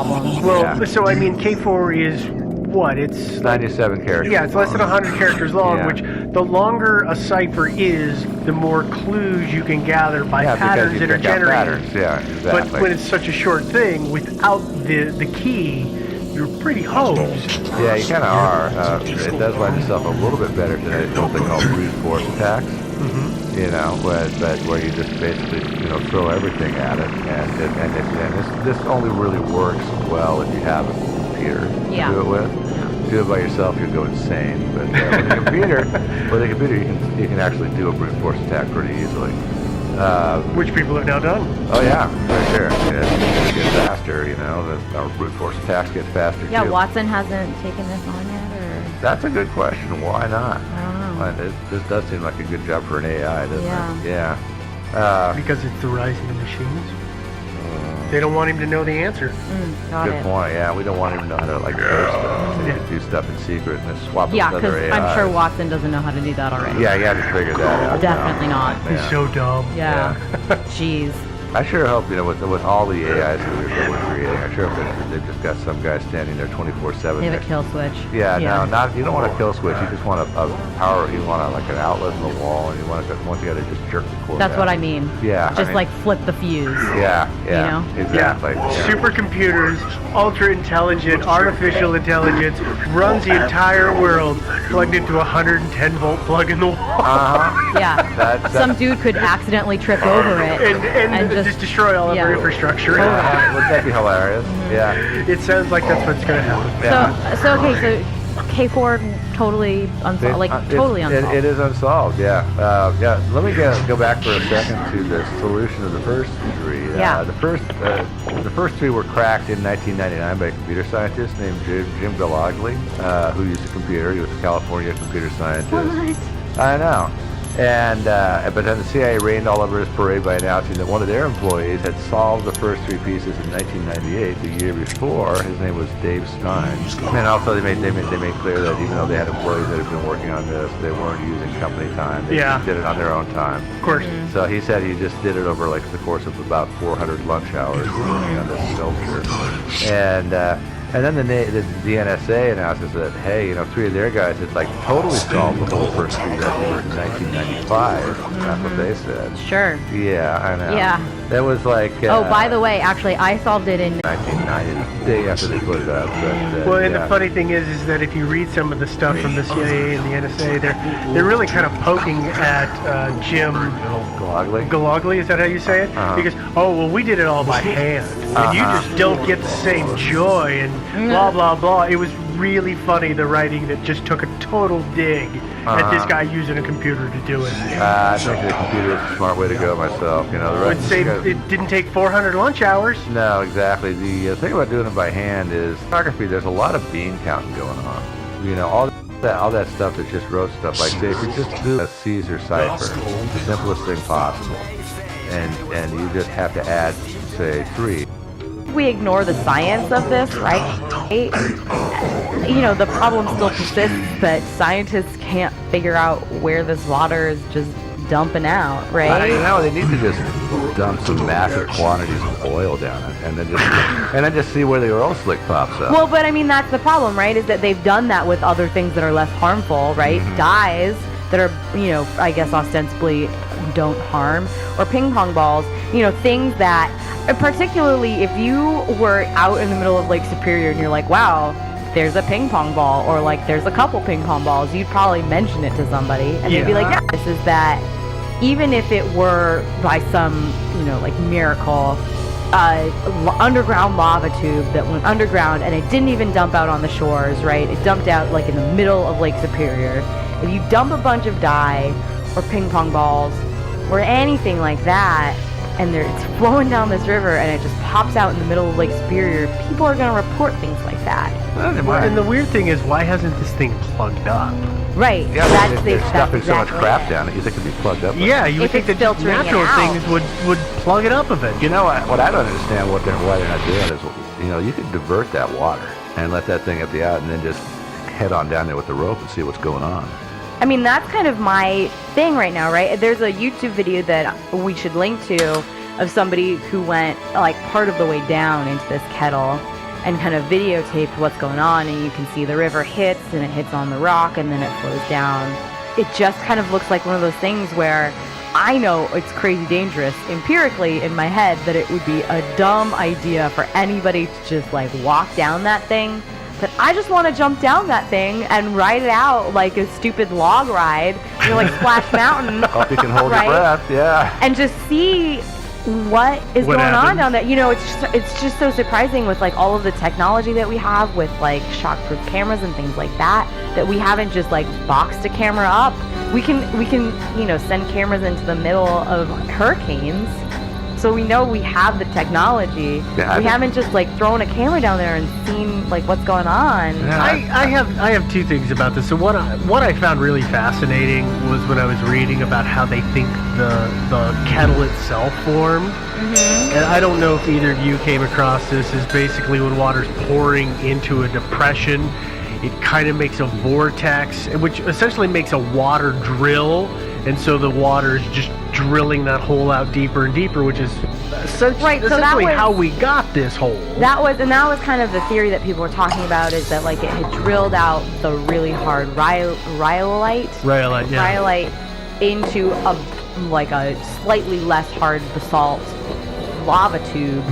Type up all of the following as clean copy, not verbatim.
problem. Well, so I mean, K4 is what? It's 97 characters. Yeah, it's less than 100 characters long, Yeah. which the longer a cipher is, the more clues you can gather by patterns that are generated. Patterns. Yeah, exactly. But when it's such a short thing, without the key, you're pretty hosed. Yeah, you kind of are. It does lend itself a little bit better to what they call brute force attacks. Mm-hmm. You know, where you just basically throw everything at it, and this only really works well if you have a computer to do it with. If you do it by yourself, you'll go insane. But with a computer, you can actually do a brute force attack pretty easily. Which people have now done. Oh yeah, for sure. It gets faster, our brute force attacks get faster Yeah, too. Watson hasn't taken this on yet, or? That's a good question. Why not? I don't know. This does seem like a good job for an AI, doesn't it? Yeah. Because it's the rising of machines. They don't want him to know the answer. Got Good it. point. Yeah, we don't want him to know how to like code stuff. So you can do stuff in secret and then swap it Yeah, with because other AIs. I'm sure Watson doesn't know how to do that already. Yeah, you got to figure that out. Definitely not. He's so dumb. Yeah. Jeez. I sure hope, with all the AIs that we're creating, I sure hope that they've just got some guy standing there 24/7. They have a kill switch. Yeah, no, you don't want a kill switch. You just want a power. You want like an outlet in the wall, and you want the other to just jerk the cord. That's out. what I mean. Yeah. Just like flip the fuse. Yeah. Exactly. Yeah. Supercomputers, ultra intelligent, artificial intelligence, runs the entire world plugged into a 110-volt plug in the wall. Yeah. Some dude could accidentally trip over it and just destroy all of our infrastructure. Wouldn't that be hilarious? Yeah. It sounds like that's what's going to happen. Yeah. So K4 totally unsolved, totally unsolved. It is unsolved. Yeah. Let me go back for a second to the solution of the first three. The first three were cracked in 1999 by a computer scientist named Jim Galagli, who used a computer. He was a California computer scientist. What? I know. And but then the CIA rained all over his parade by announcing that one of their employees had solved the first three pieces in 1998, the year before. His name was Dave Stein. And also they made clear that even though they had employees that had been working on this, they weren't using company time. They just did it on their own time. Of course. So he said he just did it over like the course of about 400 lunch hours working on this sculpture. And then the NSA announces that, hey, three of their guys had like totally solved the whole first three records in 1995. That's what they said. Sure. Yeah, I know. Yeah. That was like... oh, by the way, actually, I solved it in 1990, the day after they put it up. Well, and the funny thing is that if you read some of the stuff from the CIA and the NSA, they're really kind of poking at Jim Galagli. Is that how you say it? Because we did it all by hand, and you just don't get the same joy and blah blah blah. It was really funny, the writing that just took a total dig at this guy using a computer to do it. I think the computer is a smart way to go myself. It didn't take 400 lunch hours. No, exactly. The thing about doing it by hand is photography. There's a lot of bean counting going on. All that stuff that's just rote stuff. Like say if you just do a Caesar cipher, the simplest thing possible, and you just have to add say 3. We ignore the science of this, right? The problem still persists that scientists can't figure out where this water is just dumping out, right? They need to just dump some massive quantities of oil down it, and then just see where the oil slick pops up. Well, but I mean that's the problem, right? Is that they've done that with other things that are less harmful, right? Dyes that are, I guess ostensibly don't harm, or ping pong balls, things that, particularly if you were out in the middle of Lake Superior and you're like, wow, there's a ping pong ball, or like there's a couple ping pong balls, you'd probably mention it to somebody, and they'd be like, yeah, this is that. Even if it were by some, like miracle, underground lava tube that went underground and it didn't even dump out on the shores, right? It dumped out like in the middle of Lake Superior. If you dump a bunch of dye or ping pong balls or anything like that, and it's flowing down this river and it just pops out in the middle of Lake Superior, people are going to report things like that. And the weird thing is, why hasn't this thing plugged up? Right. Yeah, they're stuffing so much crap down it. You think it'd be plugged up? Yeah, you would think that natural things would plug it up a bit. You know what I don't understand why they're not doing is, you could divert that water and let that thing empty out, and then just head on down there with the rope and see what's going on. I mean, that's kind of my thing right now, right? There's a YouTube video that we should link to of somebody who went like part of the way down into this kettle, and kind of videotaped what's going on, and you can see the river hits and it hits on the rock and then it flows down. It just kind of looks like one of those things where I know it's crazy dangerous empirically in my head that it would be a dumb idea for anybody to just like walk down that thing. But I just want to jump down that thing and ride it out like a stupid log ride, like Splash Mountain. Hope you can hold right? your breath, yeah. And just see what is going happens. on down there. It's just so surprising with like all of the technology that we have with like shockproof cameras and things like that we haven't just like boxed a camera up. We can send cameras into the middle of hurricanes. So we know we have the technology. Yeah, we haven't just like thrown a camera down there and seen like what's going on. Yeah. I have two things about this. So what I found really fascinating was when I was reading about how they think the kettle itself formed. Mm-hmm. And I don't know if either of you came across this. Is basically when water's pouring into a depression, it kind of makes a vortex, which essentially makes a water drill, and so the water is just drilling that hole out deeper and deeper, which is essentially how we got this hole. That was kind of the theory that people were talking about, is that like it had drilled out the really hard rhyolite into a slightly less hard basalt lava tube,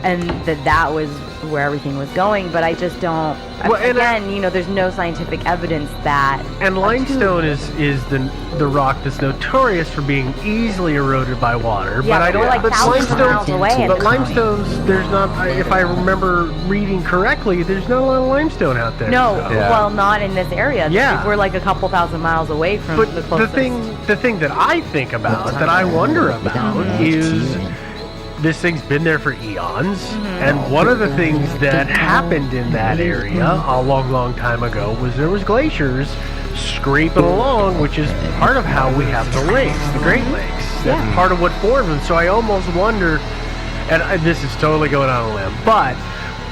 and that was where everything was going. But I just don't. There's no scientific evidence that. And limestone is the rock that's notorious for being easily eroded by water. Yeah, but I don't. like but thousands of miles away. But limestones, there's not. If I remember reading correctly, there's not a lot of limestone out there. No, so. Yeah. well, not in this area. Yeah. We're like a couple thousand miles away from But the closest. the thing that I think about, that I wonder about, is this thing's been there for eons, and one of the things that happened in that area a long time ago was there was glaciers scraping along, which is part of how we have the lakes, the Great Lakes. That's part of what formed them. So I almost wonder, and this is totally going on a limb, but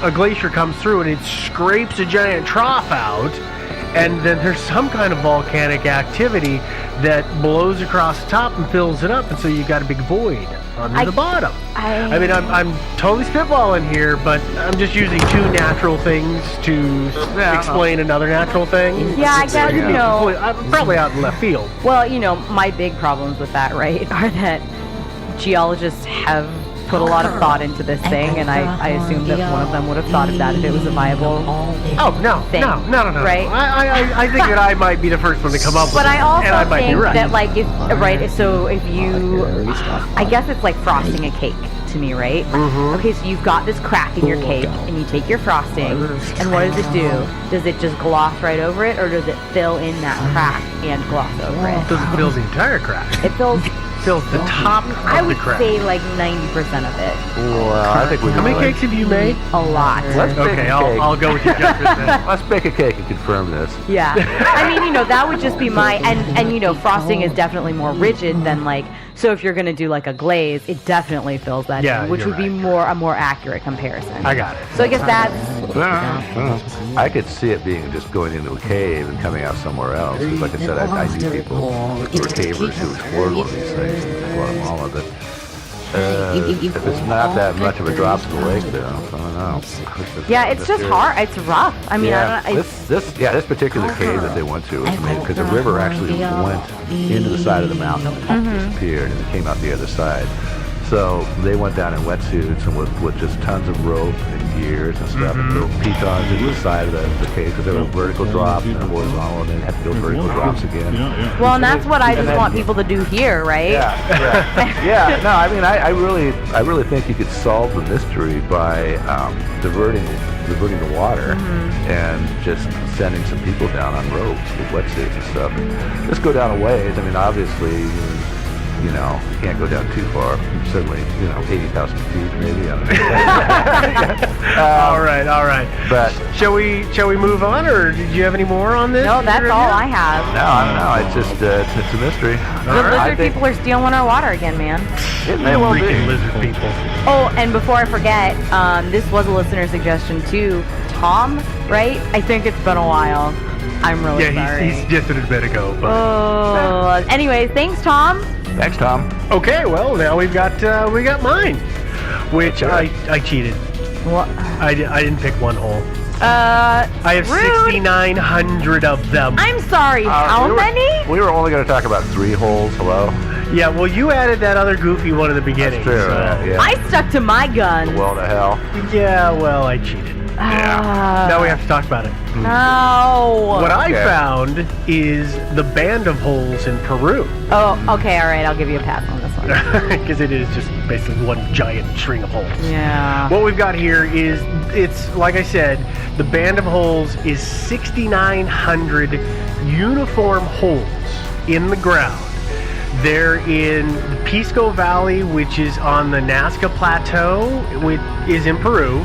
a glacier comes through and it scrapes a giant trough out, and then there's some kind of volcanic activity that blows across the top and fills it up, and so you got a big void under the bottom. I mean, I'm totally spitballing here, but I'm just using two natural things to explain another natural thing. Yeah, I guess, I'm probably out in left field. Well, my big problems with that, right, are that geologists have put a lot of thought into this thing, and I assume that one of them would have thought of that if it was a viable thing. No. Right? I think that I might be the first one to come up with But it, I also and I might think be right. that, like, if you, I guess it's like frosting a cake to me, right? Okay, so you've got this crack in your cake, and you take your frosting, and what does it do? Does it just gloss right over it, or does it fill in that crack and gloss over it? Doesn't fill the entire crack. It fills The top I of the would crack. say like 90% of it. Well, I think we How many cakes have you made? A lot. Let's bake Okay, a cake. I'll go with your judgment then. Let's bake a cake and confirm this. Yeah. I mean, that would just be my, and frosting is definitely more rigid than like, so if you're going to do like a glaze, it definitely fills that in, which you're would be a more accurate comparison. I got it. So I guess that's, I could see it being just going into a cave and coming out somewhere else. 'Cause like I said, I knew people who were cavers who explored one of these things in Guatemala. But if it's not that much of a drop in the lake, then I don't know. yeah, it's just hard. It's rough. I mean, I don't know. This particular cave that they went to was amazing because the river actually went into the side of the mountain and disappeared, and it came out the other side. So they went down in wetsuits and with just tons of rope and gears and stuff, and built pitons into the side of the cave because there were vertical drops and horizontal, and then had to build vertical drops again. Well, and that's what I just want people to do here, right? Yeah. No, I mean, I really think you could solve the mystery by diverting the water and just sending some people down on ropes with wetsuits and stuff. Just go down a ways. I mean, obviously, you can't go down too far. Certainly, 80,000 feet, maybe. I don't know. All right. But Shall we move on, or did you have any more on this? No, that's all I have. no, I don't know. It's just it's a mystery. The lizard people are stealing our water again, man. It may well be. Freaking lizard people. Oh, and before I forget, this was a listener suggestion too. Tom, right? I think it's been a while. I'm really sorry. He's just a bit ago. But. Oh, anyways, thanks, Tom. Thanks, Tom. Okay, well now we got mine, which I cheated. What? I didn't pick one hole. I I have 6,900 of them. I'm sorry. How many? We were only going to talk about 3 holes. Hello? Yeah, well, you added that other goofy one in the beginning. That's true. so- Yeah. I stuck to my gun. Well to hell. Yeah, well, I cheated. Now we have to talk about it. No. What I Okay. found is the Band of Holes in Peru. Oh, okay. All right. I'll give you a pass on this one. Because it is just basically one giant string of holes. Yeah. What we've got here is, it's like I said, the Band of Holes is 6,900 uniform holes in the ground. They're in the Pisco Valley, which is on the Nazca Plateau, which is in Peru.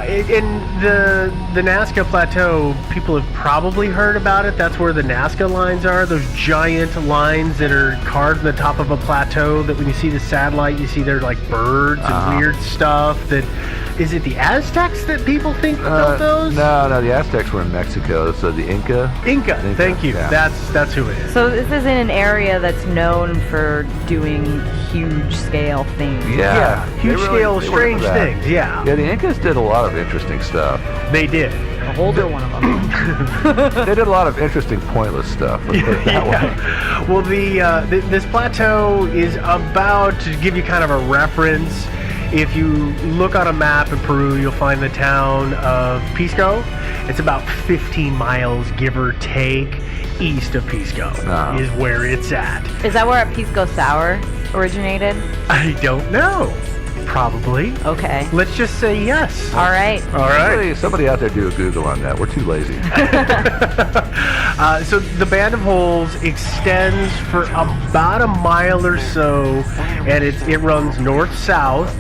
In the Nazca Plateau, people have probably heard about it. That's where the Nazca lines are, those giant lines that are carved in the top of a plateau that when you see the satellite, you see they're like birds and weird stuff. That is it the Aztecs that people think built those? No, the Aztecs were in Mexico, so the Inca. Inca, thank you. Yeah. That's who it is. So this is in an area that's known for doing huge scale things. Yeah, huge they scale, they were strange into that. things. Yeah, Yeah, the Incas did a lot of interesting stuff. they did. The holes are one of them. They did a lot of interesting, pointless stuff. Let's put it that way. Yeah. Well, this plateau is about, to give you kind of a reference, if you look on a map in Peru, you'll find the town of Pisco. It's about 15 miles, give or take, east of Pisco is where it's at. Is that where Pisco Sour originated? I don't know. Probably. Okay. Let's just say yes. All right. All right. Somebody out there do a Google on that. We're too lazy. So the Band of Holes extends for about a mile or so, and it runs north-south,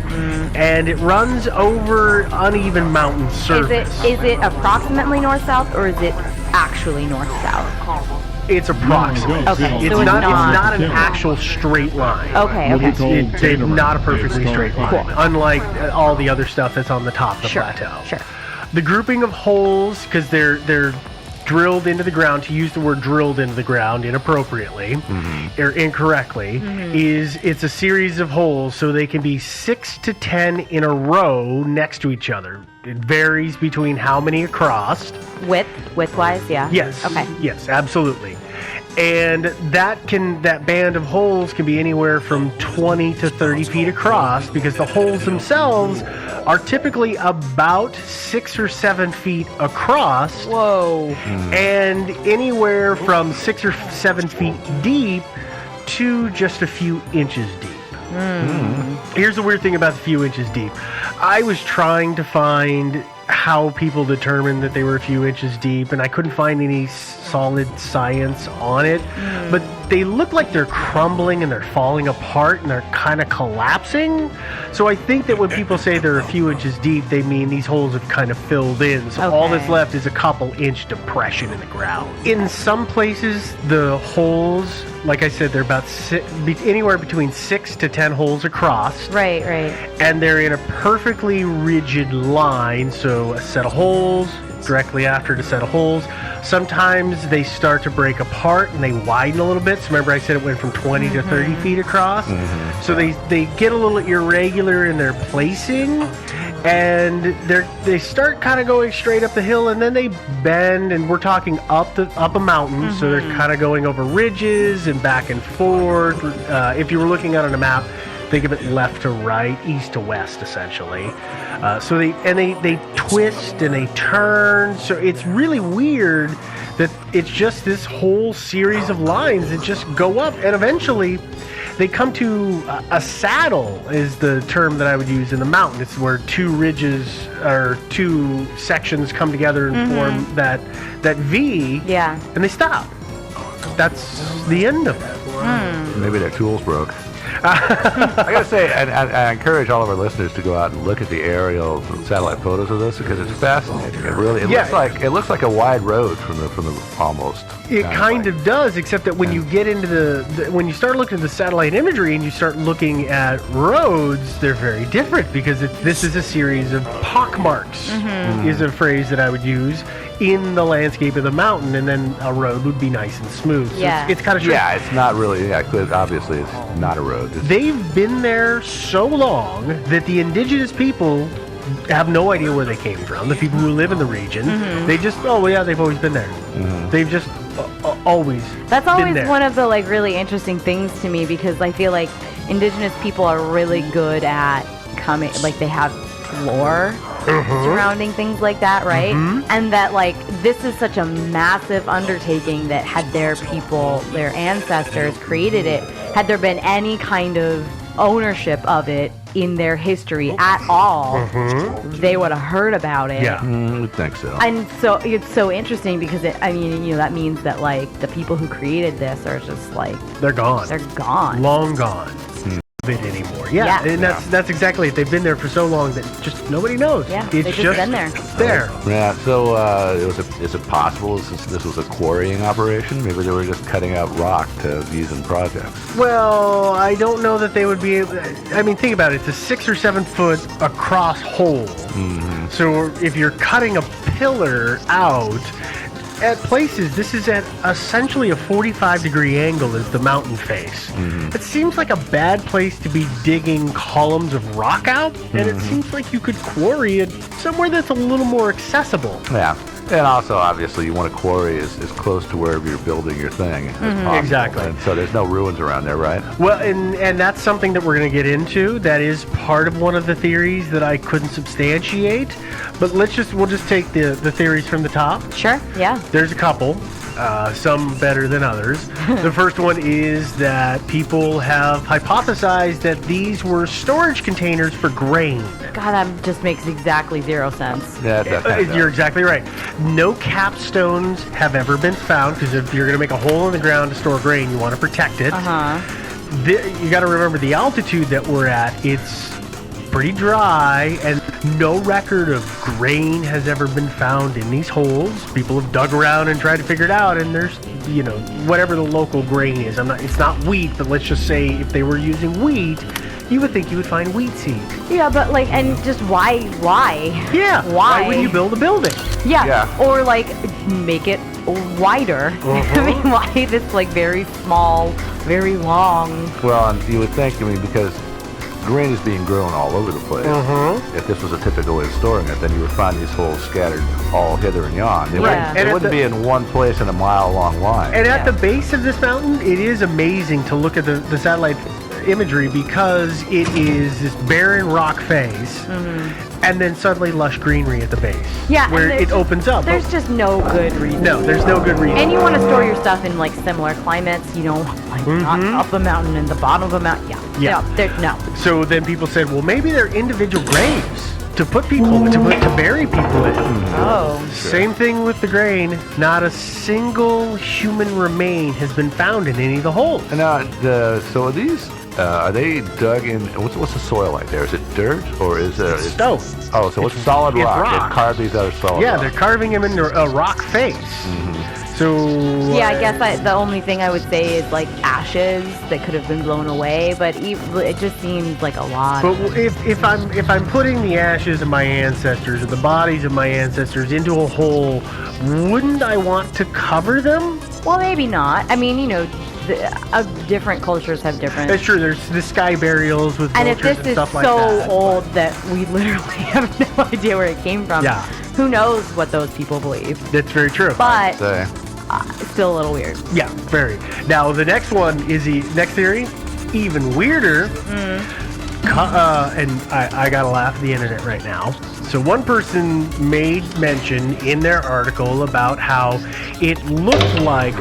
and it runs over uneven mountain surface. Is it approximately north-south or is it actually north-south? It's approximate. Okay, It's so it's not. not- It's not an actual straight line. Okay. Okay. It's not a perfectly straight line. Cool. Unlike all the other stuff that's on the top of the Sure. plateau. Sure. The grouping of holes, because they're drilled into the ground, to use the word drilled into the ground inappropriately or incorrectly, it's a series of holes, so they can be 6 to 10 in a row next to each other. It varies between how many across. Width-wise, yeah. Yes. Okay. Yes, absolutely. And that band of holes can be anywhere from 20 to 30 feet across, because the holes themselves are typically about 6 or 7 feet across. Whoa. And anywhere from 6 or 7 feet deep to just a few inches deep. Here's the weird thing about the few inches deep. I was trying to find how people determined that they were a few inches deep, and I couldn't find any solid science on it. But they look like they're crumbling and they're falling apart and they're kind of collapsing. So I think that when people say they're a few inches deep, they mean these holes have kind of filled in. So all Okay. that's left is a couple inch depression in the ground. In some places, the holes, like I said, they're about anywhere between 6 to 10 holes across. Right. And they're in a perfectly rigid line, so a set of holes, directly after a set of holes. Sometimes they start to break apart and they widen a little bit. So remember I said it went from 20 to 30 feet across? So they get a little irregular in their placing, and they start kind of going straight up the hill, and then they bend, and we're talking up a mountain, so they're kind of going over ridges and back and forth. If you were looking at it on a map, think of it left to right, east to west, essentially. So they twist and they turn. So it's really weird that it's just this whole series of lines that just go up, and eventually they come to a saddle is the term that I would use in the mountain. It's where two ridges or two sections come together and form that V. Yeah. And they stop. That's the end of it. Maybe their tools broke. I gotta say, and I encourage all of our listeners to go out and look at the aerial satellite photos of this, because it's fascinating. It looks like a wide road from the almost. It kind of does, except that when you get into when you start looking at the satellite imagery and you start looking at roads, they're very different, because this is a series of pockmarks, is a phrase that I would use in the landscape of the mountain, and then a road would be nice and smooth. So Yeah. it's kind of strange. Yeah, it's not really. Yeah, 'cause obviously it's not a road. They've been there so long that the indigenous people have no idea where they came from. The people who live in the region, they just, oh, well, yeah, they've always been there. They've just always That's been always there. one of the like really interesting things to me, because I feel like indigenous people are really good at coming, like they have lore surrounding things like that, right? And that like this is such a massive undertaking that had their people, their ancestors created it, had there been any kind of ownership of it in their history at all, they would have heard about it. Yeah. I think so. And so it's so interesting because I mean, you know, that means that like the people who created this are just like They're gone. they're gone. Long gone. Of it anymore. Yeah, Yeah. and that's exactly it. They've been there for so long that just nobody knows. Yeah, it's they've just been there. There. Yeah, so is it possible this was a quarrying operation? Maybe they were just cutting out rock to use in projects. Well, I don't know that they would be able. I mean, think about it. It's a 6 or 7 foot across hole. So if you're cutting a pillar out, at places, this is at essentially a 45-degree angle is the mountain face. It seems like a bad place to be digging columns of rock out, and it seems like you could quarry it somewhere that's a little more accessible. Yeah. And also, obviously, you want to quarry as close to wherever you're building your thing as possible. Exactly. And so there's no ruins around there, right? Well, and that's something that we're going to get into. That is part of one of the theories that I couldn't substantiate. But we'll just take the theories from the top. Sure, yeah. There's a couple, some better than others. The first one is that people have hypothesized that these were storage containers for grain. God, that just makes exactly 0 sense. Yeah, that You're exactly right. No capstones have ever been found, because if you're going to make a hole in the ground to store grain, you want to protect it. You got to remember the altitude that we're at. It's pretty dry, and no record of grain has ever been found in these holes. People have dug around and tried to figure it out, and there's, you know, whatever the local grain is. It's not wheat, but let's just say if they were using wheat, you would think you would find wheat seed. Yeah, but like, and just why? Yeah. Why? Wouldn't you build a building? Yeah. Or like make it wider. I mean, why this like very small, very long? Well, and you would think, I mean, because grain is being grown all over the place. If this was a typical way of storing it, then you would find these holes scattered all hither and yon. They Yeah. wouldn't, they wouldn't be in one place in a mile-long line. And at Yeah. the base of this mountain, it is amazing to look at the satellite imagery, because it is this barren rock face, and then suddenly lush greenery at the base. Yeah, where and there's it opens up. There's just no good reason. No, there's no good reason. And you want to store your stuff in like similar climates. You don't like not up a mountain and the bottom of a mountain. Yeah. No. So then people said, well, maybe they're individual graves to put people to bury people in. Oh. Same thing with the grain. Not a single human remain has been found in any of the holes. And now, so are these? Are they dug in? What's the soil like there? Is it dirt or is it Stone. Oh, so it's solid it's rock. rock. They've carved these out of solid Yeah, rock. they're carving him into a rock face. So Yeah, I guess the only thing I would say is like ashes that could have been blown away, but it just seems like a lot. But if I'm putting the ashes of my ancestors or the bodies of my ancestors into a hole, wouldn't I want to cover them? Well, maybe not. I mean, you know, different cultures have different. That's true. There's the sky burials with And if vultures this and is stuff like so that. old that we literally have no idea where it came from, Yeah. who knows what those people believe? That's very true. But Say. it's still a little weird. Yeah, very. Now the next one is the next theory, even weirder. And I gotta laugh at the internet right now. So one person made mention in their article about how it looked like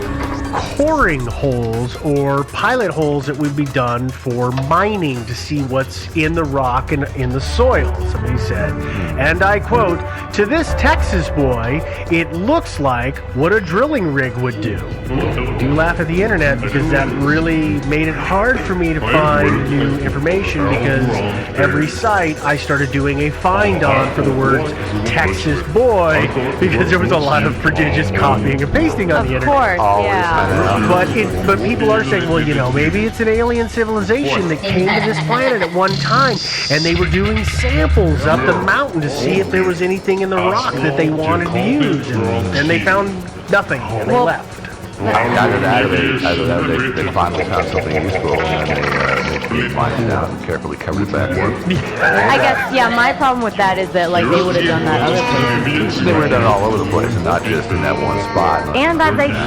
coring holes or pilot holes that would be done for mining to see what's in the rock and in the soil, somebody said. And I quote, "To this Texas boy, it looks like what a drilling rig would do." I do laugh at the internet because that really made it hard for me to find new information, because every site I started doing a find on for the words Texas boy, because there was a lot of prodigious copying and pasting on Of the internet. course, Always, yeah. But people are saying, well, you know, maybe it's an alien civilization that came to this planet at one time, and they were doing samples up the mountain to see if there was anything in the rock that they wanted to use, and they found nothing, and they left. Either that or they finally found something useful and then they find it out and carefully covered it back up. I guess, yeah, my problem with that is that, like, they would have done that other places. They would have done it all over the place and not just in that one spot. And that's a huge